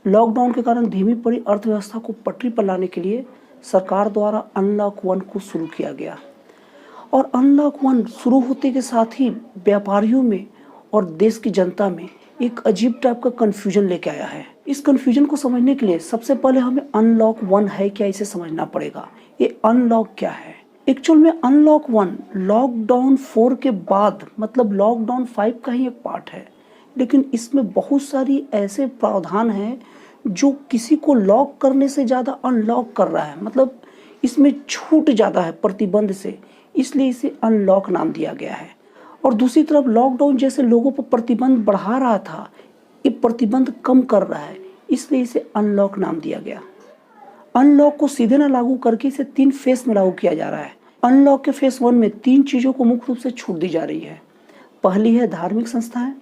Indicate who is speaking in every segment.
Speaker 1: Lockdown के कारण धीमी पड़ी अर्थव्यवस्था को पटरी पर लाने के लिए सरकार द्वारा अनलॉक 1 को शुरू किया गया और अनलॉक 1 शुरू होते के साथ ही व्यापारियों में और देश की जनता में एक अजीब टाइप का कन्फ्यूजन लेके आया है। इस कन्फ्यूजन को समझने के लिए सबसे पहले हमें अनलॉक 1 है क्या इसे समझना पड़ेगा। ये अनलॉक क्या है? एक्चुअल में अनलॉक 1 लॉकडाउन 4 के बाद मतलब लॉकडाउन 5 का ही एक पार्ट है, लेकिन इसमें बहुत सारी ऐसे प्रावधान हैं जो किसी को लॉक करने से ज़्यादा अनलॉक कर रहा है, मतलब इसमें छूट ज़्यादा है प्रतिबंध से, इसलिए इसे अनलॉक नाम दिया गया है। और दूसरी तरफ लॉकडाउन जैसे लोगों पर प्रतिबंध बढ़ा रहा था, ये प्रतिबंध कम कर रहा है, इसलिए इसे अनलॉक नाम दिया गया। अनलॉक को सीधे न लागू करके इसे 3 फेस में लागू किया जा रहा है। अनलॉक के फेस 1 में 3 चीज़ों को मुख्य रूप से छूट दी जा रही है। पहली है धार्मिक संस्थाएं,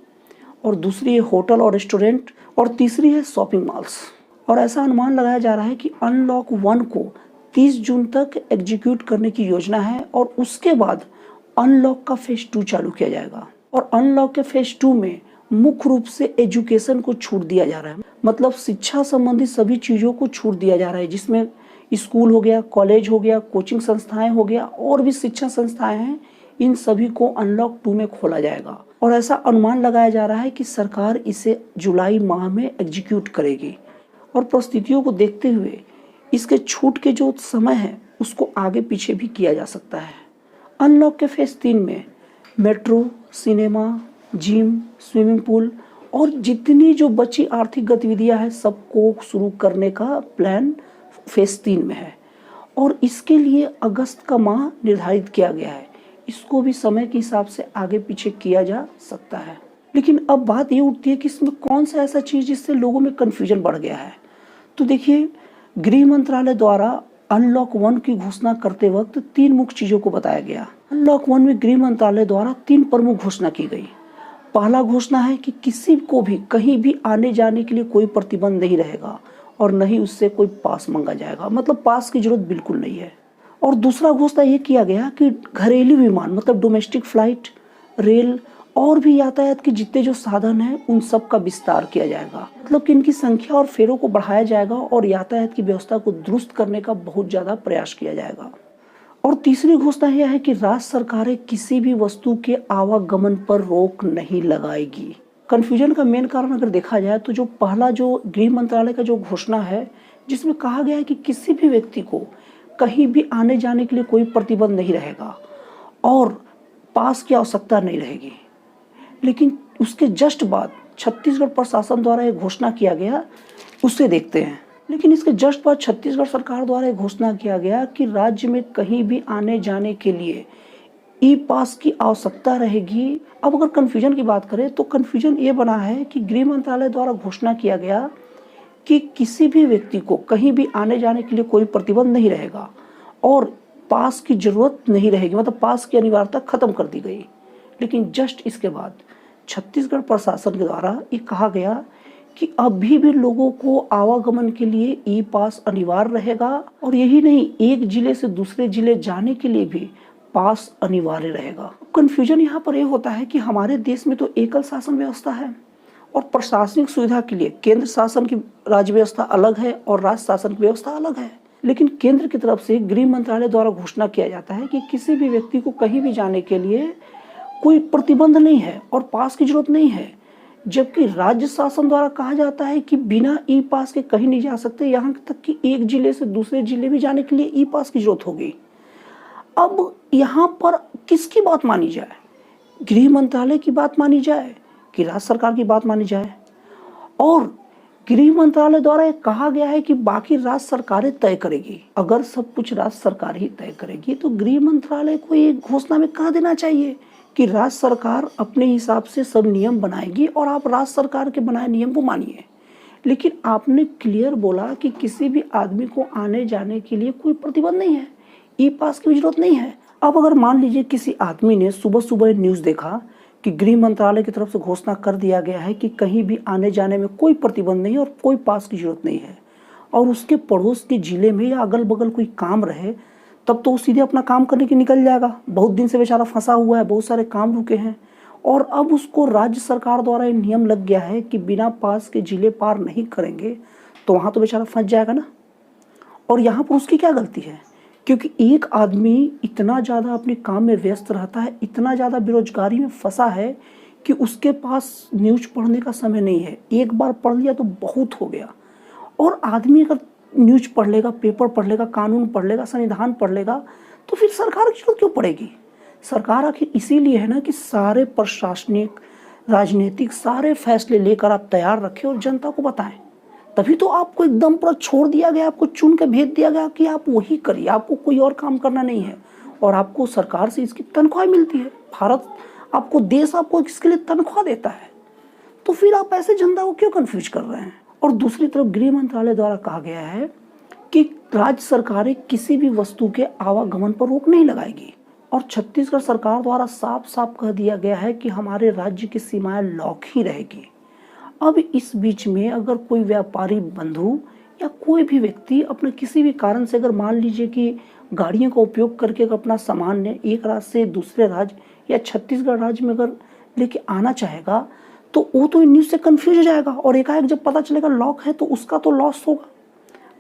Speaker 1: और दूसरी है होटल और रेस्टोरेंट, और तीसरी है शॉपिंग मॉल्स। और ऐसा अनुमान लगाया जा रहा है कि अनलॉक 1 को 30 जून तक एग्जीक्यूट करने की योजना है और उसके बाद अनलॉक का फेज 2 चालू किया जाएगा। और अनलॉक के फेज 2 में मुख्य रूप से एजुकेशन को छूट दिया जा रहा है, मतलब शिक्षा संबंधी सभी चीज़ों को छूट दिया जा रहा है, जिसमें स्कूल हो गया, कॉलेज हो गया, कोचिंग संस्थाएं हो गया और भी शिक्षा संस्थाएं हैं, इन सभी को अनलॉक 2 में खोला जाएगा। और ऐसा अनुमान लगाया जा रहा है कि सरकार इसे जुलाई माह में एग्जीक्यूट करेगी और परिस्थितियों को देखते हुए इसके छूट के जो समय है उसको आगे पीछे भी किया जा सकता है। अनलॉक के फेज 3 में metro, cinema, gym, swimming pool और जितनी जो बची आर्थिक गतिविधियां हैं सबको शुरू करने का प्लान फेज 3 में है और इसके लिए अगस्त का माह निर्धारित किया गया है। इसको भी समय के हिसाब से आगे पीछे किया जा सकता है। लेकिन अब बात ये उठती है कि इसमें कौन सा ऐसा चीज़ जिससे लोगों में कन्फ्यूजन बढ़ गया है। तो देखिए, गृह मंत्रालय द्वारा अनलॉक 1 की घोषणा करते वक्त 3 मुख्य चीज़ों को बताया गया। अनलॉक 1 में गृह मंत्रालय द्वारा 3 प्रमुख घोषणा की गई। पहला घोषणा है कि किसी को भी कहीं भी आने जाने के लिए कोई प्रतिबंध नहीं रहेगा और न ही उससे कोई पास मांगा जाएगा, मतलब पास की जरूरत बिल्कुल नहीं है। और दूसरा घोषणा ये किया गया कि घरेलू विमान मतलब डोमेस्टिक फ्लाइट, रेल और भी यातायात के जितने जो साधन हैं उन सब का विस्तार किया जाएगा, मतलब कि इनकी संख्या और फेरों को बढ़ाया जाएगा और यातायात की व्यवस्था को दुरुस्त करने का बहुत ज़्यादा प्रयास किया जाएगा। और तीसरी घोषणा यह है कि राज्य सरकारें किसी भी वस्तु के आवागमन पर रोक नहीं लगाएगी। कन्फ्यूजन का मेन कारण अगर देखा जाए तो जो पहला जो गृह मंत्रालय का जो घोषणा है जिसमें कहा गया है कि किसी भी व्यक्ति को कहीं भी आने जाने के लिए कोई प्रतिबंध नहीं रहेगा और पास की आवश्यकता नहीं रहेगी, लेकिन उसके जस्ट बाद छत्तीसगढ़ प्रशासन द्वारा एक घोषणा किया गया, उसे देखते हैं। लेकिन इसके जस्ट बाद छत्तीसगढ़ सरकार द्वारा एक घोषणा किया गया कि राज्य में कहीं भी आने जाने के लिए ई पास की आवश्यकता रहेगी। अब अगर कन्फ्यूजन की बात करें तो कन्फ्यूजन ये बना है कि गृह मंत्रालय द्वारा घोषणा किया गया कि किसी भी व्यक्ति को कहीं भी आने जाने के लिए कोई प्रतिबंध नहीं रहेगा और पास की जरूरत नहीं रहेगी, मतलब पास की अनिवार्यता खत्म कर दी गई। लेकिन जस्ट इसके बाद छत्तीसगढ़ प्रशासन के द्वारा ये कहा गया कि अभी भी लोगों को आवागमन के लिए ई पास अनिवार्य रहेगा और यही नहीं, एक जिले से दूसरे जिले जाने के लिए भी पास अनिवार्य रहेगा। कंफ्यूजन यहाँ पर यह होता है कि हमारे देश में तो एकल शासन व्यवस्था है और प्रशासनिक सुविधा के लिए केंद्र शासन की राज्य व्यवस्था अलग है और राज्य शासन की व्यवस्था अलग है। लेकिन केंद्र की तरफ से गृह मंत्रालय द्वारा घोषणा किया जाता है कि किसी भी व्यक्ति को कहीं भी जाने के लिए कोई प्रतिबंध नहीं है और पास की जरूरत नहीं है, जबकि राज्य शासन द्वारा कहा जाता है कि बिना ई पास के कहीं नहीं जा सकते, यहाँ तक कि एक जिले से दूसरे जिले भी जाने के लिए ई पास की जरूरत होगी। अब यहाँ पर किसकी बात मानी जाए? गृह मंत्रालय की बात मानी जाए कि राज्य सरकार की बात मानी जाए? और गृह मंत्रालय द्वारा कहा गया है कि बाकी राज्य सरकारें तय करेगी। अगर सब कुछ राज्य सरकार ही तय करेगी तो गृह मंत्रालय को एक घोषणा में कह देना चाहिए कि राज्य सरकार अपने हिसाब से सब नियम बनाएगी और आप राज्य सरकार के बनाए नियम को मानिए। लेकिन आपने क्लियर बोला कि किसी भी आदमी को आने जाने के लिए कोई प्रतिबंध नहीं है, ई पास की जरूरत नहीं है। अब अगर मान लीजिए किसी आदमी ने सुबह सुबह न्यूज़ देखा कि गृह मंत्रालय की तरफ से घोषणा कर दिया गया है कि कहीं भी आने जाने में कोई प्रतिबंध नहीं और कोई पास की जरूरत नहीं है, और उसके पड़ोस के जिले में या अगल बगल कोई काम रहे, तब तो वो सीधे अपना काम करने के निकल जाएगा। बहुत दिन से बेचारा फंसा हुआ है, बहुत सारे काम रुके हैं और अब उसको राज्य सरकार द्वारा ये नियम लग गया है कि बिना पास के जिले पार नहीं करेंगे तो वहाँ तो बेचारा फंस जाएगा ना। और यहाँ पर उसकी क्या गलती है, क्योंकि एक आदमी इतना ज़्यादा अपने काम में व्यस्त रहता है, इतना ज़्यादा बेरोजगारी में फंसा है कि उसके पास न्यूज़ पढ़ने का समय नहीं है। एक बार पढ़ लिया तो बहुत हो गया। और आदमी अगर न्यूज़ पढ़ लेगा, पेपर पढ़ लेगा, कानून पढ़ लेगा, संविधान पढ़ लेगा, तो फिर सरकार की जरूरत क्यों पड़ेगी। सरकार आखिर इसीलिए है ना कि सारे प्रशासनिक, राजनीतिक सारे फैसले लेकर आप तैयार रखें और जनता को बताएं। तभी तो आपको एकदम पूरा छोड़ दिया गया, आपको चुन के भेज दिया गया कि आप वही करिए, आपको कोई और काम करना नहीं है। और आपको सरकार से इसकी तनख्वाह मिलती है। भारत आपको, देश आपको इसके लिए तनख्वाह देता है। तो फिर आप ऐसे जनता को क्यों कंफ्यूज कर रहे हैं। और दूसरी तरफ गृह मंत्रालय द्वारा कहा गया है कि राज्य सरकारें किसी भी वस्तु के आवागमन पर रोक नहीं लगाएगी। और छत्तीसगढ़ सरकार द्वारा साफ साफ कह दिया गया है कि हमारे राज्य की सीमाएं लॉक ही रहेगी। अब इस बीच में अगर कोई व्यापारी बंधु या कोई भी व्यक्ति अपने किसी भी कारण से, अगर मान लीजिए कि गाड़ियों का उपयोग करके अपना सामान ने एक राज्य से दूसरे राज्य या छत्तीसगढ़ राज्य में अगर लेके आना चाहेगा, तो वो तो न्यूज़ से कंफ्यूज हो जाएगा। और एकाएक जब पता चलेगा लॉक है, तो उसका तो लॉस होगा।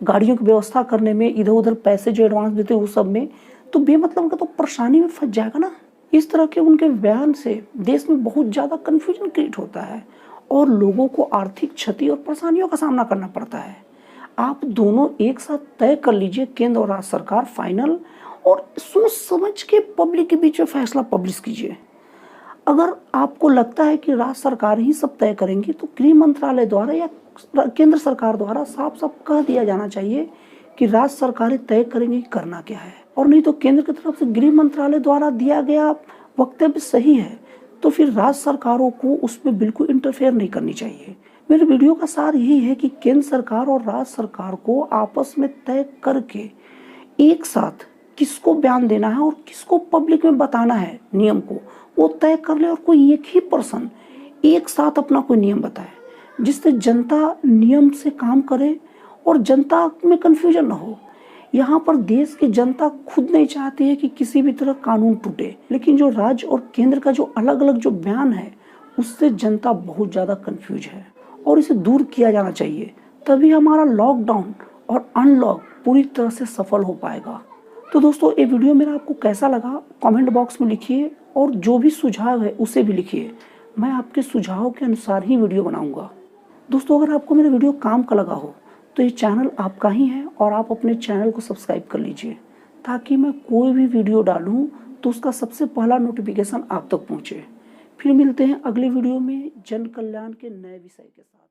Speaker 1: गाड़ियों की व्यवस्था करने में, इधर उधर पैसे जो एडवांस देते हैं वो सब में, तो बेमतलब उनका तो परेशानी में फंस जाएगा ना। इस तरह के उनके बयान से देश में बहुत ज़्यादा कन्फ्यूजन क्रिएट होता है और लोगों को आर्थिक क्षति और परेशानियों का सामना करना पड़ता है। आप दोनों एक साथ तय कर लीजिए, केंद्र और राज्य सरकार फाइनल, और सोच समझ के पब्लिक के बीच में फैसला पब्लिश कीजिए। अगर आपको लगता है कि राज्य सरकार ही सब तय करेंगी, तो गृह मंत्रालय द्वारा या केंद्र सरकार द्वारा साफ साफ कह दिया जाना चाहिए कि राज्य सरकारें तय करेंगी करना क्या है। और नहीं तो केंद्र की तरफ से गृह मंत्रालय द्वारा दिया गया वक्तव्य सही है, तो फिर राज्य सरकारों को उसमें बिल्कुल इंटरफेयर नहीं करनी चाहिए। मेरे वीडियो का सार यही है कि केंद्र सरकार और राज्य सरकार को आपस में तय करके एक साथ किसको बयान देना है और किसको पब्लिक में बताना है नियम को, वो तय कर ले। और कोई एक ही पर्सन एक साथ अपना कोई नियम बताए, जिससे जनता नियम से काम करे और जनता में कन्फ्यूजन न हो। यहाँ पर देश की जनता खुद नहीं चाहती है कि किसी भी तरह कानून टूटे, लेकिन जो राज्य और केंद्र का जो अलग अलग जो बयान है, उससे जनता बहुत ज़्यादा कन्फ्यूज है और इसे दूर किया जाना चाहिए। तभी हमारा लॉकडाउन और अनलॉक पूरी तरह से सफल हो पाएगा। तो दोस्तों, ये वीडियो मेरा आपको कैसा लगा कमेंट बॉक्स में लिखिए, और जो भी सुझाव है उसे भी लिखिए। मैं आपके सुझाव के अनुसार ही वीडियो बनाऊंगा। दोस्तों, अगर आपको मेरा वीडियो काम का लगा हो तो ये चैनल आपका ही है और आप अपने चैनल को सब्सक्राइब कर लीजिए, ताकि मैं कोई भी वीडियो डालूं तो उसका सबसे पहला नोटिफिकेशन आप तक पहुंचे। फिर मिलते हैं अगले वीडियो में जन कल्याण के नए विषय के साथ।